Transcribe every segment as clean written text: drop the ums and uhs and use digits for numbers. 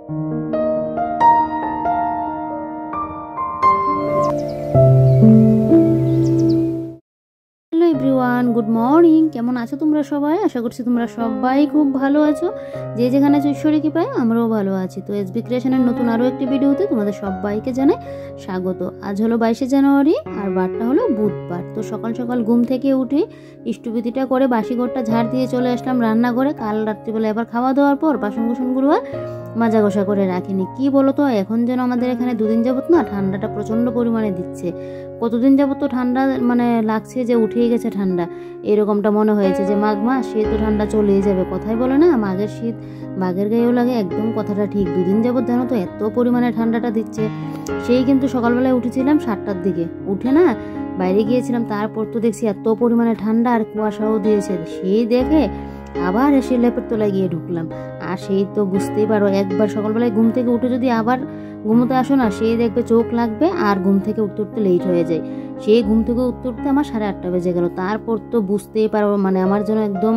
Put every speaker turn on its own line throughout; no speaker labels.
Hello everyone, good morning. কেমন আছো তোমরা সবাই? আশা করছি তোমরা সবাই খুব ভালো আছো। যে যেখানে আছো ঈশ্বরী কৃপায় আমরাও ভালো আছি। তো এসবি ক্রিয়েশনের নতুন আরও একটি ভিডিওতে তোমাদের সবাইকে জানাই স্বাগত। আজ হলো 22শে জানুয়ারি আর বারটা হলো বুধবার। তো সকাল সকাল ঘুম থেকে উঠে ইষ্টবিধিটা করে বাসি ঘরটা ঝাড় দিয়ে চলে আসলাম রান্না করে। কাল রাত্রিবেলা এবার খাওয়া দাওয়ার পর বাসন কুসনগুলো আর মাজা ঘষা করে রাখিনি। কি বলো তো, এখন যেন আমাদের এখানে দুদিন যাবত না ঠান্ডাটা প্রচণ্ড পরিমাণে দিচ্ছে। কতদিন যাবত তো ঠান্ডা মানে লাগছে যে উঠেই গেছে ঠান্ডা, এরকমটা মনে হয়েছে যে মাঘ মাস, সে তো ঠান্ডা চলেই যাবে। কথাই বলে না, মাঘের শীত বাঘের গায়েও লাগে, একদম কথাটা ঠিক। দুদিন যাবত জানো তো এত পরিমাণে ঠান্ডাটা দিচ্ছে। সেই কিন্তু সকালবেলায় উঠেছিলাম 7টার দিকে, উঠে না বাইরে গিয়েছিলাম, তারপর তো দেখছি এত পরিমাণে ঠান্ডা আর কুয়াশাও দিয়েছে। সেই দেখে আবার এসে লেপের তলায় গিয়ে ঢুকলাম। আর সেই তো বুঝতেই পারো, একবার সকালবেলায় ঘুম থেকে উঠে যদি আবার ঘুমোতে আসো না, সেই দেখবে চোখ লাগবে আর ঘুম থেকে উঠতে উঠতে লেট হয়ে যায়। সেই ঘুম থেকে উঠতে উঠতে আমার 8:30 বেজে গেল। তারপর তো বুঝতেই পারো মানে আমার জন্য একদম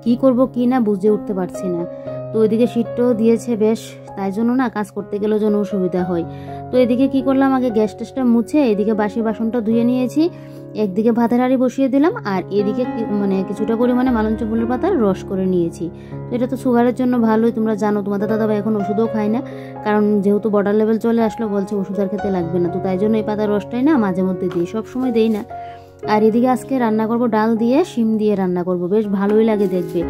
কি করব কি না বুঝে উঠতে পারছি না। তো ওইদিকে শীতটাও দিয়েছে বেশ, তাই জন্য না কাজ করতে গেলেও যেন অসুবিধা হয়। তো এদিকে কি করলাম, আগে গ্যাস টেসটা মুছে এদিকে বাসি বাসনটা ধুয়ে নিয়েছি, একদিকে ভাতের হাঁড়ি বসিয়ে দিলাম, আর এদিকে মানে কিছুটা পরিমাণে মালঞ্চ ফুলের পাতার রস করে নিয়েছি। তো এটা তো সুগারের জন্য ভালোই, তোমরা জানো। তোমাদের দাদাভাই এখন ওষুধও খায় না, কারণ যেহেতু বর্ডার লেভেল চলে আসলো, বলছে ওষুধ আর খেতে লাগবে না। তো তাই জন্য এই পাতার রসটাই না মাঝে মধ্যে দিই, সব সময় দেই না। আর এদিকে আজকে রান্না করব ডাল দিয়ে শিম দিয়ে রান্না করব, বেশ ভালোই লাগে দেখবে।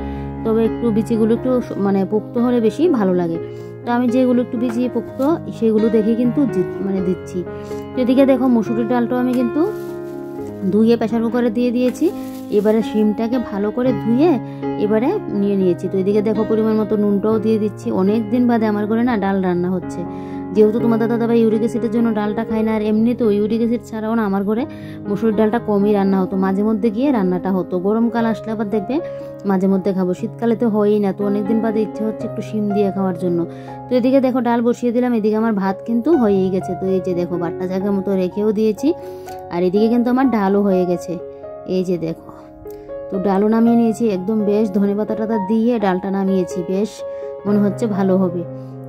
তবে একটু বিচিগুলো একটু মানে পোক্ত হলে বেশি ভালো লাগে। তো আমি যেগুলো একটু ভিজিয়ে পোক্ত সেগুলো দেখে কিন্তু মানে দিচ্ছি। তো এদিকে দেখো মসুরির ডালটাও আমি কিন্তু ধুয়ে প্রেসার কুকারে দিয়ে দিয়েছি। এবারে শিমটাকে ভালো করে ধুয়ে এবারে নিয়ে নিয়েছি। তো এদিকে দেখো পরিমাণ মতো নুনটাও দিয়ে দিচ্ছি। অনেক দিন বাদে আমার ঘরে না ডাল রান্না হচ্ছে, যেহেতু তোমাদের দাদাভাই ইউরিক অ্যাসিডের জন্য ডালটা খায় না, আর এমনিতেও ইউরিক অ্যাসিড ছাড়াও না আমার ঘরে মসুরির ডালটা কমই রান্না হতো, মাঝে মধ্যে গিয়ে রান্নাটা হতো। গরমকাল আসলে আবার দেখবে মাঝে মধ্যে খাবো, শীতকালে তো হয়ই না। তো অনেকদিন বাদে ইচ্ছে হচ্ছে একটু শিম দিয়ে খাওয়ার জন্য। তো এদিকে দেখো ডাল বসিয়ে দিলাম, এদিকে আমার ভাত কিন্তু হয়েই গেছে। তো এই যে দেখো বাট্টা জায়গার মতো রেখেও দিয়েছি, আর এদিকে কিন্তু আমার ডালও হয়ে গেছে, এই যে দেখো। তো ডালও নামিয়ে নিয়েছি, একদম বেশ ধনেপাতা টাতা দিয়ে ডালটা নামিয়েছি, বেশ মনে হচ্ছে ভালো হবে।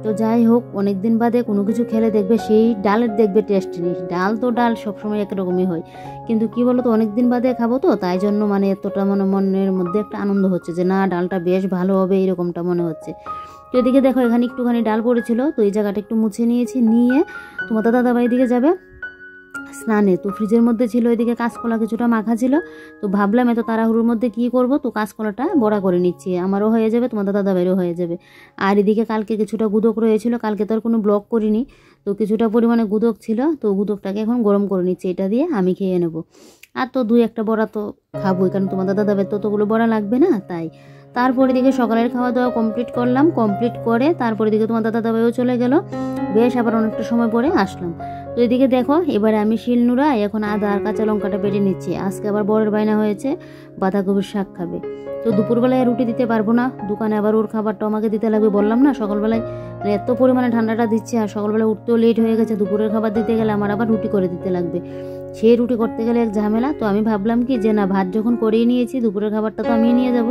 তো যাই হোক, অনেকদিন বাদে কোনো কিছু খেলে দেখবে সেই ডালের দেখবে টেস্ট নেই। ডাল তো ডাল সবসময় একরকমই হয়, কিন্তু কি বলো তো অনেকদিন বাদে খাবো তো, তাই জন্য মানে এতটা মানে মনের মধ্যে একটা আনন্দ হচ্ছে যে না ডালটা বেশ ভালো হবে, এরকমটা মনে হচ্ছে। তো এদিকে দেখো এখানে একটুখানি ডাল পড়েছিল, তো এই জায়গাটা একটু মুছে নিয়েছি, নিয়ে তোমার দাদাভাই দিকে যাবে স্নানে। তো ফ্রিজের মধ্যে ছিল এদিকে কাঁচকলা কিছুটা মাখা ছিল। তো ভাবলাম এত তাড়াহুড়োর মধ্যে কি করব, তো কাঁচকলাটা বড়া করে নিচ্ছি, আমারও হয়ে যাবে তোমাদের দাদাভাইয়েরও হয়ে যাবে। আর এদিকে কালকে কিছুটা গুদক রয়েছিল, কালকে তো আর কোনো ব্লগ করিনি, তো কিছুটা পরিমাণে গুদক ছিল, তো গুদকটাকে এখন গরম করে নিচ্ছি, এটা দিয়ে আমি খেয়ে নেব। আর তো 2-1টা বড়া তো খাবোই, কারণ তোমাদের দাদাভাইয়ের ততগুলো বড়া লাগবে না, তাই। তারপরে দিকে সকালের খাওয়া দাওয়া কমপ্লিট করলাম, কমপ্লিট করে তারপরে দিকে তোমার দাদাভাইও চলে গেল, বেশ আবার অনেকটা সময় পরে আসলাম। তো এদিকে দেখো এবারে আমি শিলনোড়ায় এখন আদা আর কাঁচা লঙ্কাটা বেটে নিচ্ছি। আজকে আবার বরের বায়না হয়েছে বাঁধাকপির শাক খাবে। তো দুপুরবেলায় রুটি দিতে পারবো না, দোকানে আবার ওর খাবারটা আমাকে দিতে লাগবে। বললাম না সকালবেলায় মানে এত পরিমাণে ঠান্ডাটা দিচ্ছে, আর সকালবেলায় উঠতেও লেট হয়ে গেছে, দুপুরের খাবার দিতে গেলে আমার আবার রুটি করে দিতে লাগবে। সেই রুটি করতে গেলে এক ঝামেলা। তো আমি ভাবলাম কি যে না, ভাত যখন করেই নিয়েছি দুপুরের খাবারটা তো আমি নিয়ে যাব,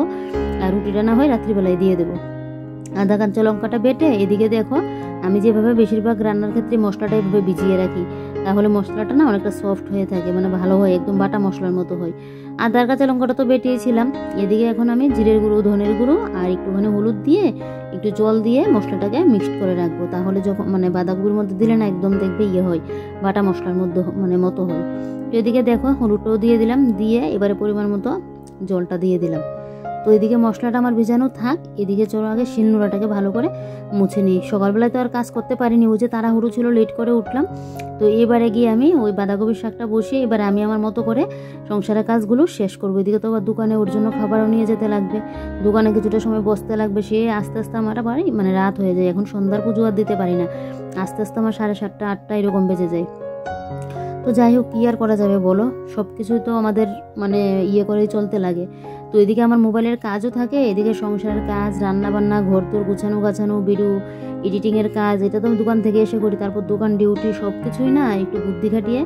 আর রুটিটা না হয় রাত্রিবেলায় দিয়ে দেবো। আদা কাঁচা লঙ্কাটা বেটে এদিকে দেখো আমি যেভাবে বেশিরভাগ রান্নার ক্ষেত্রে মশলাটা এভাবে ভিজিয়ে রাখি, তাহলে মশলাটা না অনেকটা সফট হয়ে থাকে, মানে ভালো হয়, একদম বাটা মশলার মতো হয়। আদা কাঁচা লঙ্কাটা তো বেটিয়েছিলাম, এদিকে এখন আমি জিরের গুঁড়ো, ধনের গুঁড়ো আর একটুখানি হলুদ দিয়ে একটু জল দিয়ে মশলাটাকে মিক্সড করে রাখবো, তাহলে যখন মানে বাঁধাকপির মধ্যে দিলে না একদম দেখবে ইয়ে হয়, বাটা মশলার মধ্যে মানে মতো হয়। তো এদিকে দেখো হলুদটাও দিয়ে দিলাম, দিয়ে এবারে পরিমাণ মতো জলটা দিয়ে দিলাম। তো এদিকে মশলাটা আমার ভিজানো থাক, এদিকে চলো আগে শিলনোড়াটাকে ভালো করে মুছে নিই। সকালবেলায় তো আর কাজ করতে পারিনি, ওই যে তাড়াহুড়ো ছিল, লেট করে উঠলাম। তো এবারে গিয়ে আমি ওই বাঁধাকপির শাকটা বসিয়ে এবারে আমি আমার মতো করে সংসারের কাজগুলো শেষ করবো। এদিকে তো আবার দোকানে ওর জন্য খাবারও নিয়ে যেতে লাগবে, দোকানে কিছুটা সময় বসতে লাগবে, সে আস্তে আস্তে আমার আবার মানে রাত হয়ে যায়। এখন সন্ধ্যার পুজো আর দিতে পারি না, আস্তে আস্তে আমার 7:30 8টা এরকম বেজে যায়। তো যাই হোক, কী আর করা যাবে বলো, সব কিছুই তো আমাদের মানে ইয়ে করেই চলতে লাগে। তো এদিকে আমার মোবাইলের কাজও থাকে, এদিকে সংসারের কাজ, রান্না বান্না, ঘর তোর গুছানো গাছানো, ভিডিও এডিটিংয়ের কাজ, এটা তো আমি দোকান থেকে এসে করি, তারপর দোকান ডিউটি, সব কিছুই না একটু বুদ্ধি খাটিয়ে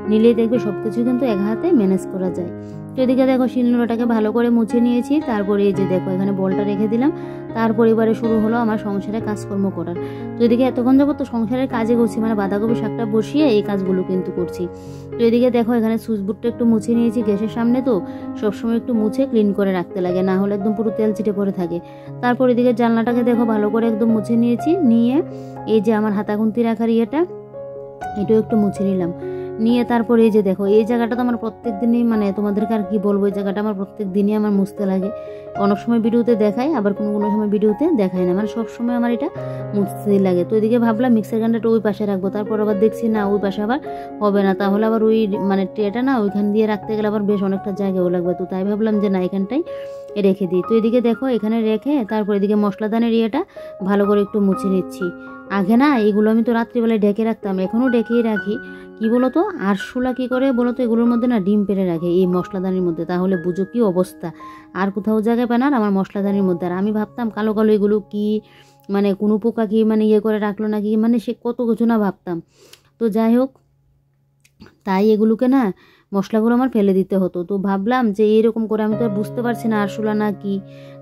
নিলেই দেখবে সব কিছু কিন্তু এক হাতে ম্যানেজ করা যায়। তো এদিকে দেখো শিলনোড়াটাকে ভালো করে মুছে নিয়েছি। তারপরে এই যে দেখো এখানে বলটা রেখে দিলাম। তারপর এবারে শুরু হলো আমার সংসারে কাজকর্ম করার। তো এদিকে এতক্ষণ যাবো তো সংসারের কাজে করছি, মানে বাঁধাকপি শাকটা বসিয়ে এই কাজগুলো কিন্তু করছি। তো এদিকে দেখো এখানে সুইচবোর্ডটা একটু মুছে নিয়েছি, গ্যাসের সামনে তো সবসময় একটু মুছে ক্লিন করে রাখতে লাগে, না হলে একদম পুরো তেল ছিটে পড়ে থাকে। তারপর এদিকে জানলাটাকে দেখো ভালো করে একদম মুছে নিয়েছি। নিয়ে এই যে আমার হাতা খুন্তি রাখার এটাও একটু মুছে নিলাম। নিয়ে তারপরে এই যে দেখো এই জায়গাটা তো আমার প্রত্যেক দিনই, মানে তোমাদেরকে আর কি বলবো, এই জায়গাটা আমার প্রত্যেক দিনই আমার মুছতে লাগে। অনেক সময় ভিডিওতে দেখাই, আবার কোনো কোনো সময় ভিডিওতে দেখাই না, মানে সবসময় আমার এটা মুছতেই লাগে। তো এদিকে ভাবলাম মিক্সার গ্রাইন্ডারটা ওই পাশে রাখবো, তারপর আবার দেখছি না ওই পাশে আবার হবে না, তাহলে আবার ওই মানে ট্রেটা না ওইখান দিয়ে রাখতে গেলে আবার বেশ অনেকটা জায়গাও লাগবে। তো তাই ভাবলাম যে না এখানটাই রেখে দিই। তো এদিকে দেখো এখানে রেখে তারপর এদিকে মশলাদানের ভালো করে একটু মুছে নিচ্ছি। আগে না এগুলো আমি তো রাত্রিবেলায় ঢেকে রাখতাম, এখনও ঢেকেই রাখি। কি বলতো আরশোলা কি করে বলতো, এগুলোর মধ্যে না ডিম পেড়ে রাখে এই মশলাদানির মধ্যে, তাহলে বুঝো কি অবস্থা। আর কোথাও জায়গায় পায় না আমার মশলাদানির মধ্যে। আর আমি ভাবতাম কালো কালো এগুলো কি, মানে কোনো পোকা কি মানে করে রাখলো নাকি, মানে সে কত কিছু না ভাবতাম। তো যাই হোক, তাই এগুলোকে না মশলাগুলো আমার ফেলে দিতে হতো। তো ভাবলাম যে এরকম করে আমি তো আর বুঝতে পারছি না আরশোলা না কি,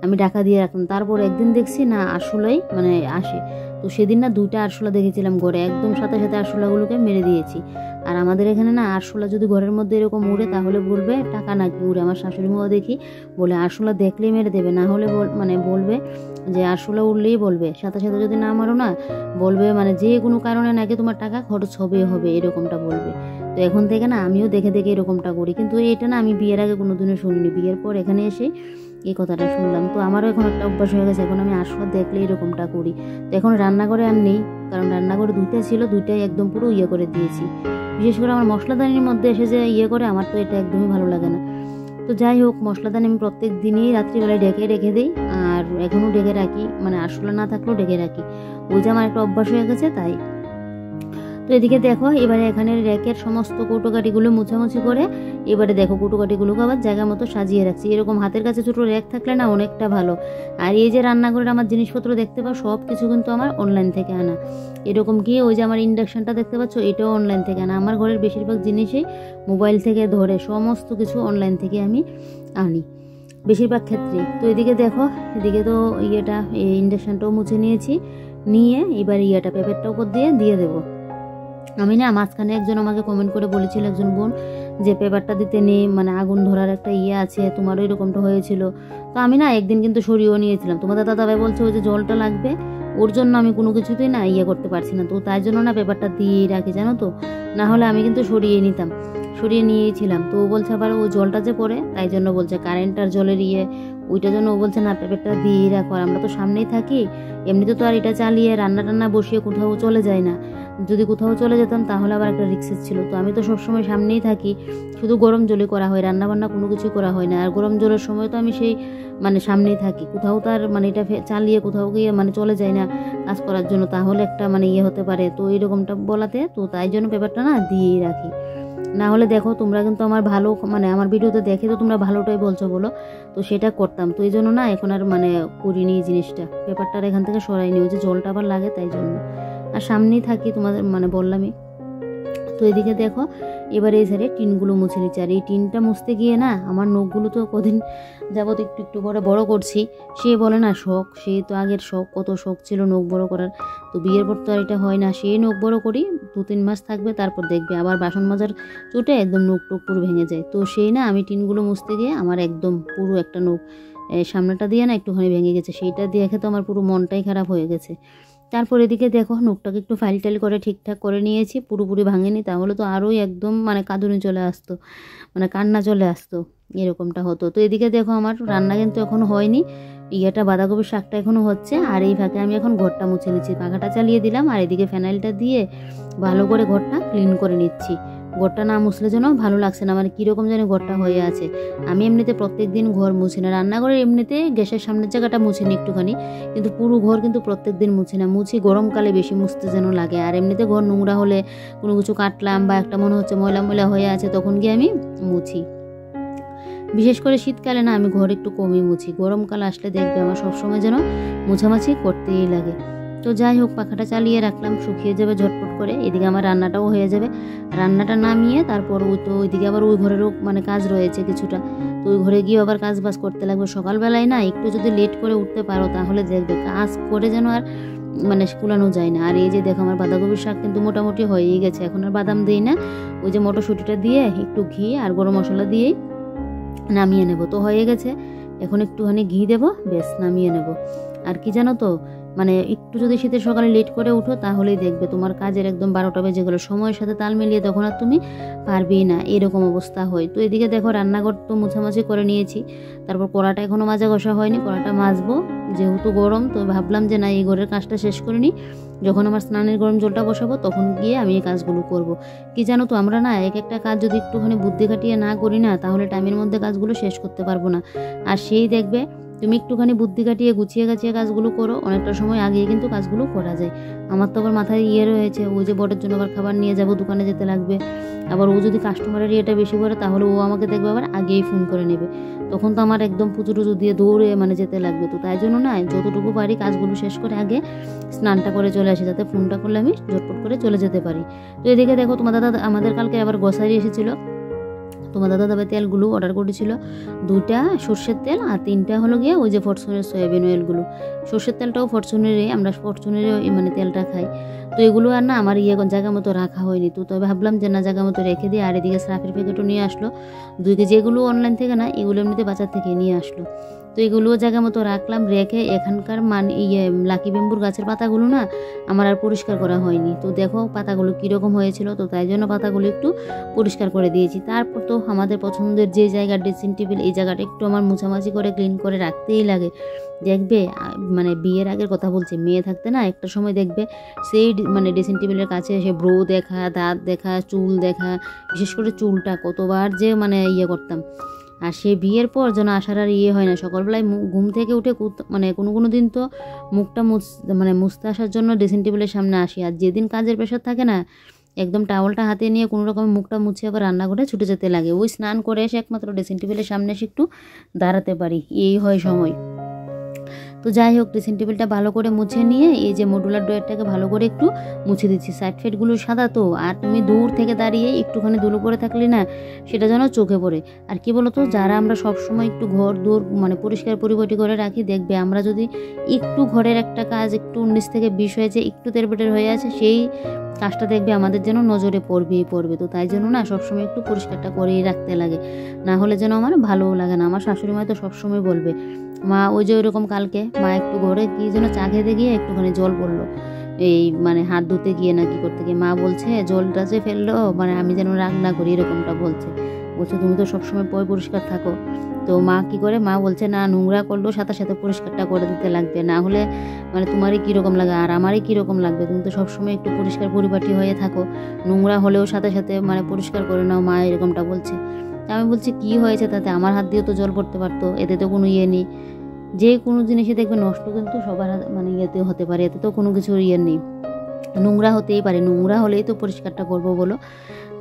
আমি ঢাকা দিয়ে রাখতাম। তারপর একদিন দেখছি না আরশোলাই মানে আসে। তো সেদিন না 2টা আরশোলা দেখেছিলাম ঘরে, একদম সাথে সাথে আরশোলাগুলোকে মেরে দিয়েছি। আর আমাদের এখানে না আরশোলা যদি ঘরের মধ্যে এরকম উড়ে তাহলে বলবে টাকা নাকি উড়ে। আমার শাশুড়ি মাও দেখি বলে আরশোলা দেখলেই মেরে দেবে, না হলে মানে বলবে যে আরশোলা উড়লেই বলবে, সাথে সাথে যদি না মারো না বলবে মানে যে কোনো কারণে নাকি তোমার টাকা খরচ হবে এরকমটা বলবে। তো এখন থেকে না আমিও দেখে দেখে এরকমটা করি, কিন্তু এটা না আমি বিয়ের আগে কোনোদিনও শুনিনি, বিয়ের পর এখানে এসে এই কথাটা শুনলাম। তো আমারও এখন একটা অভ্যাস হয়ে গেছে, এখন আমি আরশোলা দেখলে এরকমটা করি। তো এখন রান্নাঘরে আর নেই, কারণ রান্নাঘরে 2টা ছিল, 2টাই একদম পুরো করে দিয়েছি। বিশেষ করে আমার মশলাদানির মধ্যে এসে যে করে, আমার তো এটা একদমই ভালো লাগে না। তো যাই হোক, মশলাদানি আমি প্রত্যেক দিনই রাত্রিবেলায় ঢেকে রেখে দিই, আর এখনও ঢেকে রাখি, মানে আরশোলা না থাকলেও ঢেকে রাখি। ওই যে আমার একটা অভ্যাস হয়ে গেছে তাই। তো এদিকে দেখো এবারে এখানে র্যাকের সমস্ত কৌটোকাঠিগুলো মুছামুছি করে এবারে দেখো কৌটোকাঠিগুলোকে আবার জায়গা মতো সাজিয়ে রাখছি। এরকম হাতের কাছে ছোটো র্যাক থাকলে না অনেকটা ভালো। আর এই যে রান্নাঘরের আমার জিনিসপত্র দেখতে পাও সব কিছু কিন্তু আমার অনলাইন থেকে আনা। এরকম কি ওই যে আমার ইন্ডাকশানটা দেখতে পাচ্ছ, এটাও অনলাইন থেকে আনা। আমার ঘরের বেশিরভাগ জিনিসই মোবাইল থেকে ধরে সমস্ত কিছু অনলাইন থেকে আমি আনি বেশিরভাগ ক্ষেত্রে। তো এদিকে দেখো এদিকে তো এই ইন্ডাকশানটাও মুছে নিয়েছি। নিয়ে এবার পেপারটা উপর দিয়ে দেবো। আমি না মাঝখানে একজন আমাকে কমেন্ট করে বলেছিল, একজন বোন, যে পেপারটা দিতে নেই, মানে আগুন ধরার একটা আছে, তোমারও এরকমটা হয়েছিল। তো আমি না একদিন কিন্তু সরিয়েও নিয়েছিলাম। তোমাদের দাদাভাই বলছে ওই যে জলটা লাগবে, ওর জন্য আমি কোনো কিছুতেই না করতে পারছি না। তো তাই জন্য না পেপারটা দিয়েই রাখি, জানো তো, না হলে আমি কিন্তু সরিয়ে নিতাম, সরিয়ে নিয়েছিলাম। তো ও বলছে আবার ও জলটা যে পড়ে তাই জন্য বলছে কারেন্ট আর জলের ওইটার জন্য ও বলছে না পেপারটা দিয়েই রাখো। আর আমরা তো সামনেই থাকি, এমনিতে তো আর এটা চালিয়ে রান্না টান্না বসিয়ে কোথাও চলে যায় না। যদি কোথাও চলে যেতাম তাহলে আবার একটা রিস্ক ছিল। তো আমি তো সবসময় সামনেই থাকি, শুধু গরম জলে করা হয়, রান্না বান্না কোনো কিছু করা হয় না। আর গরম জলের সময় তো আমি সেই মানে সামনেই থাকি, কোথাও তার মানে এটা চালিয়ে কোথাও গিয়ে মানে চলে যায় না কাজ করার জন্য, তাহলে একটা মানে হতে পারে। তো এইরকমটা বলাতে তো তাই জন্য পেপারটা না দিয়েই রাখি। না হলে দেখো তোমরা কিন্তু আমার ভালো মানে আমার ভিডিওতে দেখে তো তোমরা ভালোটাই বলছো বলো, তো সেটা করতাম। তো এই জন্য না এখন আর মানে করিনি এই জিনিসটা, পেপারটার এখান থেকে সরাইনি, ওই যে জলটা আবার লাগে তাই জন্য। আর সামনেই থাকি তোমাদের মানে বললামই। তো এদিকে দেখো এবারে এই সাইডে টিনগুলো মুছে নিচ্ছি। আর এই টিনটা মুছতে গিয়ে না আমার নখগুলো তো কদিন যাবত একটু একটু করে বড় করছি। সে বলে না শখ, সে তো আগের শখ, কত শখ ছিল নখ বড় করার। তো বিয়ের পর তো আর এটা হয় না, সে নখ বড় করি 2-3 মাস থাকবে, তারপর দেখবে আবার বাসন মাজার চোটে একদম নখ টোক পুরো ভেঙে যায়। তো সেই না আমি টিনগুলো মুছতে গিয়ে আমার একদম পুরো একটা নখ সামনেটা দিয়ে না একটুখানি ভেঙে গেছে, সেইটা দেখে তো আমার পুরো মনটাই খারাপ হয়ে গেছে। তারপর এদিকে দেখো নখটাকে একটু ফাইল টাইল করে ঠিকঠাক করে নিয়েছি, পুরোপুরি ভাঙেনি, তাহলে তো আরোই একদম মানে কাঁদুনি চলে আসতো, মানে কান্না চলে আসতো, এরকমটা হতো। তো এদিকে দেখো আমার রান্না কিন্তু এখনও হয়নি, বাঁধাকপির শাকটা এখনও হচ্ছে। আর এই ফাঁকে আমি এখন ঘরটা মুছে নিচ্ছি, পাখাটা চালিয়ে দিলাম, আর এদিকে ফেনাইলটা দিয়ে ভালো করে ঘরটা ক্লিন করে নিচ্ছি। ঘরটা না মুছলে যেন ভালো লাগছে না, মানে কীরকম যেন ঘরটা হয়ে আছে। আমি এমনিতে প্রত্যেক দিন ঘর মুছি না, রান্নাঘরে এমনিতে গ্যাসের সামনের জায়গাটা মুছি নি একটুখানি, কিন্তু পুরো ঘর কিন্তু প্রত্যেক দিন মুছি না, মুছি গরমকালে বেশি মুছতে যেন লাগে। আর এমনিতে ঘর নোংরা হলে কোনো কিছু কাটলাম বা একটা মনে হচ্ছে ময়লা ময়লা হয়ে আছে তখন গিয়ে আমি মুছি। বিশেষ করে শীতকালে না আমি ঘর একটু কমই মুছি, গরমকাল আসলে দেখবে আমার সবসময় যেন মোছামাছি করতেই লাগে। তো যাই হোক, পাখাটা চালিয়ে রাখলাম, শুকিয়ে যাবে ঝটপট করে। এদিকে আমার রান্নাটাও হয়ে যাবে। রান্নাটা নামিয়ে তারপর ওইদিকে আবার ওই ঘরেরও মানে কাজ রয়েছে কিছুটা, তো ওই ঘরে গিয়ে আবার কাজ বাজ করতে লাগবে। সকালবেলায় না একটু যদি লেট করে উঠতে পারো তাহলে দেখবে কাজ করে যেন আর মানে কুলানো যায় না। আর এই যে দেখো আমার বাঁধাকপির শাক কিন্তু মোটামুটি হয়েই গেছে। এখন আর বাদাম দিই না, ওই যে মটরশুঁটিটা দিয়ে একটু ঘি আর গরম মশলা দিয়েই নামিয়ে নেব। তো হয়ে গেছে, এখন একটুখানি ঘি দেবো, বেশ নামিয়ে নেব। আর কি জানো তো, মানে একটু যদি শীতের সকালে লেট করে উঠো তাহলেই দেখবে তোমার কাজের একদম 12টা বেজে গেলো, সময়ের সাথে তাল মিলিয়ে তখন আর তুমি পারবেই না, এরকম অবস্থা হয়। তো এদিকে দেখো রান্নাঘর তো মুছামাছি করে নিয়েছি, তারপর কড়াটা এখনও মাজা ঘষা হয়নি, কড়াটা মাজবো যেহেতু গরম। তো ভাবলাম যে না, এই ঘরের কাজটা শেষ করে নিই, যখন আমার স্নানের গরম জলটা বসাবো তখন গিয়ে আমি এই কাজগুলো করব। কি জানো তো, আমরা না এক একটা কাজ যদি একটুখানি বুদ্ধি খাটিয়ে না করি না, তাহলে টাইমের মধ্যে কাজগুলো শেষ করতে পারবো না। আর সেই দেখবে তুমি একটুখানি বুদ্ধি কাটিয়ে গুছিয়ে গাছিয়ে কাজগুলো করো, অনেকটা সময় আগেই কিন্তু কাজগুলো করা যায়। আমার তো আবার মাথায় রয়েছে, ওই যে বরের জন্য আবার খাবার নিয়ে যাব, দোকানে যেতে লাগবে। আবার ও যদি কাস্টমারের ইয়েটা বেশি করে তাহলে ও আমাকে দেখবে আবার আগেই ফোন করে নেবে, তখন তো আমার একদম পুজো টুজো দিয়ে দৌড়ে মানে যেতে লাগবে। তো তাই জন্য না, যতটুকু পারি কাজগুলো শেষ করে আগে স্নানটা করে চলে আসি, যাতে ফোনটা করলে আমি ঝটপট করে চলে যেতে পারি। তো এদিকে দেখো তোমার দাদা আমাদের কালকে আবার গ্রসারি এসেছিলো। তোমার দাদা তেলগুলো অর্ডার করেছিল, 2টা সর্ষের তেল আর 3টা হলো গিয়ে ওই যে ফরচুনের সয়াবিন অয়েলগুলো। সর্ষের তেলটাও ফরচুনেরই, আমরা ফরচুনেরও মানে তেলটা খাই। তো এগুলো আর না আমার জায়গা মতো রাখা হয়নি। তো তবে ভাবলাম যে না, জায়গা মতো রেখে দিই। আর এদিকে সার্ফের প্যাকেটও নিয়ে আসলো 2 কেজি, এগুলো অনলাইন থেকে না, এগুলো এমনিতে বাজার থেকে নিয়ে আসলো। তো এগুলোও জায়গা মতো রাখলাম, রেখে এখানকার লাকি বেম্বুর গাছের পাতাগুলো না আমার আর পরিষ্কার করা হয়নি। তো দেখো পাতাগুলো কীরকম হয়েছিল, তো তাই জন্য পাতাগুলো একটু পরিষ্কার করে দিয়েছি। তারপর তো আমাদের পছন্দের যে জায়গা ড্রেসিং টেবিল, এই জায়গাটা একটু আমার মুছামাছি করে ক্লিন করে রাখতেই লাগে। দেখবে মানে বিয়ের আগের কথা বলছি, মেয়ে থাকতে না একটা সময় দেখবে সেই মানে ড্রেসিং টেবিলের কাছে এসে ব্রো দেখা, দাঁত দেখা, চুল দেখা, বিশেষ করে চুলটা কতবার যে মানে করতাম। আর সে বিয়ের পর যেন আসার আর হয় না, সকালবেলায় ঘুম থেকে উঠে মানে কোনো দিন তো মুখটা মুছতে আসার জন্য ড্রেসিং টেবিলের সামনে আসি। আর যেদিন কাজের প্রেশার থাকে না, একদম টাওয়ালটা হাতে নিয়ে কোনো রকম মুখটা মুছে আবার রান্নাঘরে ছুটে যেতে লাগে। ওই স্নান করে এসে একমাত্র ড্রেসিং টেবিলের সামনে এসে একটু দাঁড়াতে পারি, এই হয় সময়। তো যাই হোক, ড্রেসিং টেবিলটা ভালো করে মুছে নিয়ে এই যে মডুলার ড্রয়ারটাকে ভালো করে একটু মুছে দিচ্ছি। সাইড ফেটগুলো সাদা তো, আর তুমি দূর থেকে দাঁড়িয়ে একটুখানি ধুলো পড়ে থাকলে না, সেটা যেন চোখে পড়ে। আর কি বলতো, যারা আমরা সবসময় একটু ঘর দূর মানে পরিষ্কার পরিপাটি করে রাখি, দেখবে আমরা যদি একটু ঘরের একটা কাজ একটু 19 থেকে 20 হয়েছে, একটু তেরবেটের হয়ে আছে, সেই কাজটা দেখবে আমাদের যেন নজরে পড়বেই পড়বে। তো তাই জন্য না সবসময় একটু পরিষ্কারটা করেই রাখতে লাগে, না হলে যেন আমার ভালোও লাগে না। আমার শাশুড়ি মা তো সবসময় বলবে, মা ওই যে ওইরকম কালকে মা একটু ঘরে কি যেন চা খেতে গিয়ে একটুখানি জল পড়লো, এই মানে হাত ধুতে গিয়ে না কি করতে গিয়ে, মা বলছে জলটা যে ফেললো মানে আমি যেন রাগ না করি, এরকমটা বলছে। তুমি তো সবসময় পরিষ্কার থাকো। তো মা কি করে, মা বলছে না, নোংরা করলেও সাথে সাথে পরিষ্কারটা করে দিতে লাগবে, না হলে মানে তোমারই কীরকম লাগে আর আমারই কীরকম লাগবে। তুমি তো সবসময় একটু পরিষ্কার পরিপাটি হয়ে থাকো, নোংরা হলেও সাথে সাথে মানে পরিষ্কার করে নাও, মা এরকমটা বলছে। আমি বলছি কি হয়েছে তাতে, আমার হাত দিয়ে তো জল পড়তে পারতো, এতে তো কোনো নেই। যে কোনো জিনিসে দেখবে নষ্ট কিন্তু সবার মানে ইয়েতেও হতে পারে, এতে তো কোনো কিছুর নেই, নোংরা হতেই পারে, নোংরা হলেই তো পরিষ্কারটা করবো বলো।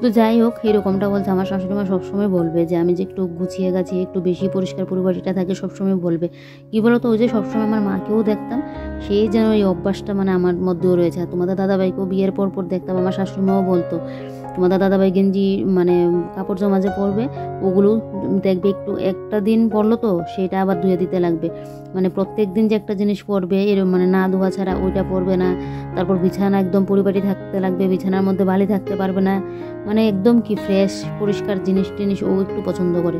তো যাই হোক, এরকমটা বলছে। আমার শাশুড়ি মা সবসময় বলবে যে আমি যে একটু গুছিয়ে গাছিয়ে একটু বেশি পরিষ্কার পরিপাটিটা থাকে, সবসময় বলবে। কি বলো তো, ওই যে সবসময় আমার মাকেও দেখতাম, সেই যেন এই অভ্যাসটা মানে আমার মধ্যেও রয়েছে। আর তোমাদের দাদাভাইকেও বিয়ের পর দেখতাম, আমার শাশুড়ি মাও বলতো তোমাদের দাদাভাই গেঞ্জি মানে কাপড় জামা যে পরবে, ওগুলো দেখবে একটু একটা দিন পরলো তো সেটা আবার ধুয়ে দিতে লাগবে, মানে প্রত্যেক দিন যে একটা জিনিস পরবে এরকম মানে না ধোয়া ছাড়া ওইটা পরবে না। তারপর বিছানা একদম পরিপাটি থাকতে লাগবে, বিছানার মধ্যে বালি থাকতে পারবে না, মানে একদম কি ফ্রেশ পরিষ্কার জিনিস টিনিস ও একটু পছন্দ করে।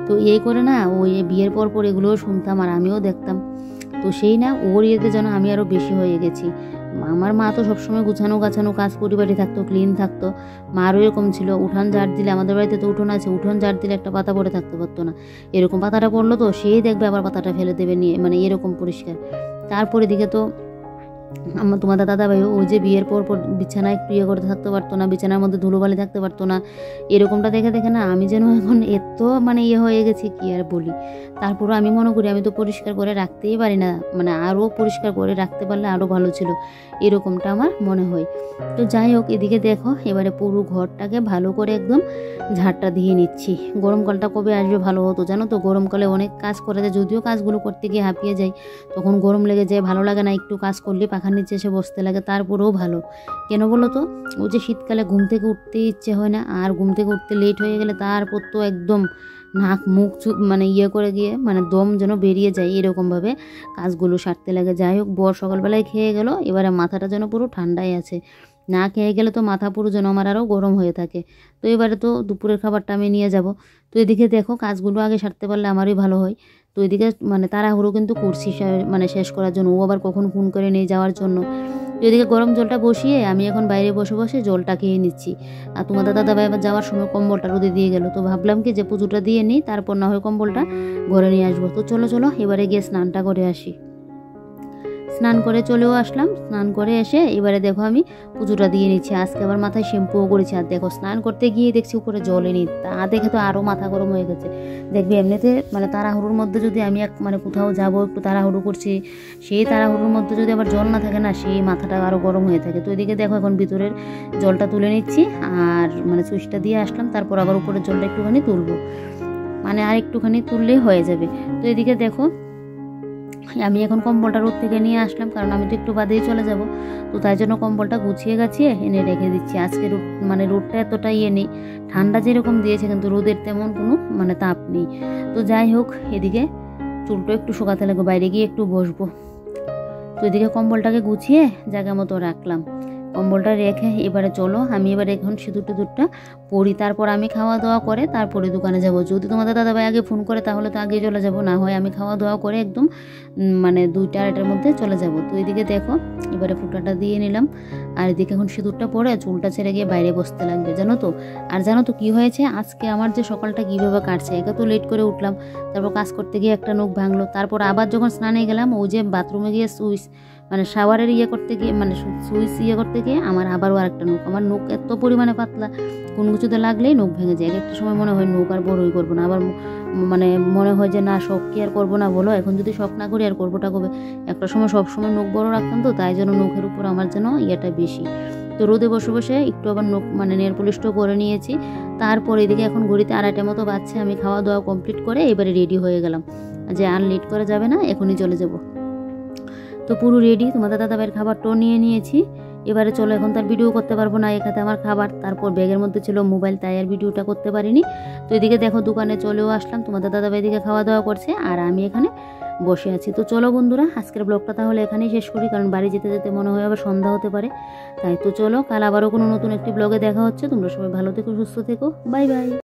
তো এই করে না ওই বিয়ের পর এগুলোও শুনতাম আর আমিও দেখতাম। তো সেই না ওর ইয়েতে যেন আমি আরও বেশি হয়ে গেছি। আমার মা তো সবসময় গুছানো গাছানো কাজ পরিপাটি থাকতো, ক্লিন থাকতো। মারও এরকম ছিল, উঠান ঝাড় দিলে, আমাদের বাড়িতে তো উঠোন আছে, উঠোন ঝাড় দিলে একটা পাতা পড়ে থাকতে পারতো না, এরকম পাতাটা পড়লো তো সেই দেখবে আবার পাতাটা ফেলে দেবে নিয়ে, মানে এরকম পরিষ্কার। তারপরে দিকে তো আমার তোমাদের দাদাভাই ওই যে বিয়ের পর বিছানা একটু করতে থাকতে পারতো না, বিছানার মধ্যে ধুলোবালি থাকতে পারতো না, এরকমটা দেখে দেখে না আমি যেন এখন এত মানে হয়ে গেছি কি আর বলি। তারপরও আমি মনে করি আমি তো পরিষ্কার করে রাখতেই পারি না, মানে আরও পরিষ্কার করে রাখতে পারলে আরও ভালো ছিল, এরকমটা আমার মনে হয়। তো যাই হোক, এদিকে দেখো এবারে পুরো ঘরটাকে ভালো করে একদম ঝাড়টা দিয়ে নিচ্ছি। গরমকালটা কবে আসবে ভালো হতো জানো তো, গরমকালে অনেক কাজ করা যায়, যদিও কাজগুলো করতে গিয়ে হাঁপিয়ে যাই, তখন গরম লেগে যায়, ভালো লাগে না, একটু কাজ করলে পাখা পাখার নিচে এসে বসতে লাগে, তারপরেও ভালো। কেন বলো তো, ওই যে শীতকালে ঘুম থেকে উঠতে ইচ্ছে হয় না, আর ঘুম থেকে উঠতে লেট হয়ে গেলে তারপর তো একদম নাক মুখ মানে ইয়ে করে গিয়ে মানে দম যেন বেরিয়ে যায়, এরকমভাবে কাজগুলো সারতে লাগে। যাই হোক, বর সকালবেলায় খেয়ে গেল, এবারে মাথাটা যেন পুরো ঠান্ডাই আছে। না খেয়ে গেলে তো মাথা পুরো যেন আমার আরও গরম হয়ে থাকে। তো এবারে তো দুপুরের খাবারটা আমি নিয়ে যাব। তো এদিকে দেখো, কাজগুলো আগে সারতে পারলে আমারই ভালো হয়। তো এদিকে মানে তাড়াহুড়ো কিন্তু করছি মানে শেষ করার জন্য, ও আবার কখন ফোন করে নিয়ে যাওয়ার জন্য। তো এদিকে গরম জলটা বসিয়ে আমি এখন বাইরে বসে বসে জলটা খেয়ে নিচ্ছি। আর তোমাদের দাদাভাই আবার যাওয়ার সময় কম্বলটা রোদে দিয়ে গেল, তো ভাবলাম কি যে পুজোটা দিয়ে নিই, তারপর না হয় কম্বলটা ঘরে নিয়ে আসবো। তো চলো চলো এবারে গিয়ে স্নানটা করে আসি। স্নান করে চলেও আসলাম। স্নান করে এসে এবারে দেখো আমি পুজোটা দিয়ে নিচ্ছি। আজকে আবার মাথায় শ্যাম্পুও করেছি। আর দেখো, স্নান করতে গিয়ে দেখছি উপরে জল এনে, তা দেখে তো আরও মাথা গরম হয়ে গেছে। দেখবে এমনিতে মানে তাড়াহুড়োর মধ্যে যদি আমি মানে কোথাও যাবো, একটু তাড়াহুড়ো করছি, সেই তাড়াহুড়োর মধ্যে যদি আবার জল না থাকে না, সেই মাথাটা আরও গরম হয়ে থাকে। তো এদিকে দেখো এখন ভিতরের জলটা তুলে নিচ্ছি, আর মানে সুইচটা দিয়ে আসলাম, তারপর আবার উপরের জলটা একটুখানি তুলবো, মানে আর একটুখানি তুললেই হয়ে যাবে। তো এদিকে দেখো আমি এখন কম্বলটা রোদ থেকে নিয়ে আসলাম, কারণ আমি তো একটু বাদেই চলে যাব। তো তাই জন্য কম্বলটা গুছিয়ে গাছিয়ে এনে রেখে দিচ্ছি। আজকে মানে রোদটা এতটা ইয়ে নেই, ঠান্ডা যেরকম দিয়েছে কিন্তু রোদের তেমন কোনো মানে তাপ নেই। তো যাই হোক, এদিকে চুলটা একটু শুকাতে লাগবে, বাইরে গিয়ে একটু বসবো। তো এদিকে কম্বলটাকে গুছিয়ে জায়গা মতো রাখলাম। কম্বলটা রেখে এবারে চলো আমি এবারে এখন সিঁদুর টিঁদুরটা পরি, তারপর আমি খাওয়া দাওয়া করে তারপরে দোকানে যাব। যদি তোমাদের দাদাভাই আগে ফোন করে তাহলে তো আগে চলে যাব, না হয় আমি খাওয়া দাওয়া করে একদম মানে 2টা-2:30টার মধ্যে চলে যাব। তো এদিকে দেখো এবারে ফুটাটা দিয়ে নিলাম, আর এদিকে এখন সিঁদুরটা পরে চুলটা ছেড়ে গিয়ে বাইরে বসতে লাগবে, জানো তো। আর জানো তো কী হয়েছে আজকে আমার যে সকালটা কীভাবে কাটছে, একে তো লেট করে উঠলাম, তারপর কাজ করতে গিয়ে একটা নখ ভাঙলো, তারপর আবার যখন স্নানে গেলাম ওই যে বাথরুমে গিয়ে সুইচ মানে শাওয়ারের ইয়ে করতে গিয়ে মানে সুইচ ইয়ে করতে গিয়ে আমার আবারও আরেকটা নখ, আমার নখ এত পরিমাণে পাতলা, কোনো কিছুতে লাগলেই নখ ভেঙে যায়। একটা সময় মনে হয় নখ আর বড়ই করবো না, আবার মানে মনে হয় যে না শখ কি আর করবো না বলো, এখন যদি শখ না করি আর করবোটা কবে। একটা সময় সব সময় নখ বড় রাখতাম, তো তাই জন্য নখের উপর আমার যেন ইয়েটা বেশি। তো রোদে বসে বসে একটু আবার নখ মানে নেল পলিশটাও করে নিয়েছি। তারপর এদিকে এখন ঘড়িতে 2:30টার মতো বাজছে, আমি খাওয়া দাওয়া কমপ্লিট করে এবারে রেডি হয়ে গেলাম, যে আর লেট করা যাবে না, এখনই চলে যাব। তো পুরো রেডি, তোমাদের দাদাভাইয়ের খাবারটাও নিয়ে নিয়েছি। এবারে চলো, এখন তার ভিডিও করতে পারবো না, এখানে আমার খাবার, তারপর ব্যাগের মধ্যে ছিল মোবাইল, তাই আর ভিডিওটা করতে পারিনি। তো এদিকে দেখো দোকানে চলেও আসলাম, তোমাদের দাদাভাই এদিকে খাওয়া দাওয়া করছে আর আমি এখানে বসে আছি। তো চলো বন্ধুরা, আজকের ব্লগটা তাহলে এখানেই শেষ করি, কারণ বাড়ি যেতে যেতে মনে হয় আবার সন্ধ্যা হতে পারে। তাই তো চলো, কাল আবারও কোনো নতুন একটি ব্লগে দেখা হচ্ছে। তোমরা সবাই ভালো থেকো, সুস্থ থেকো, বাই বাই।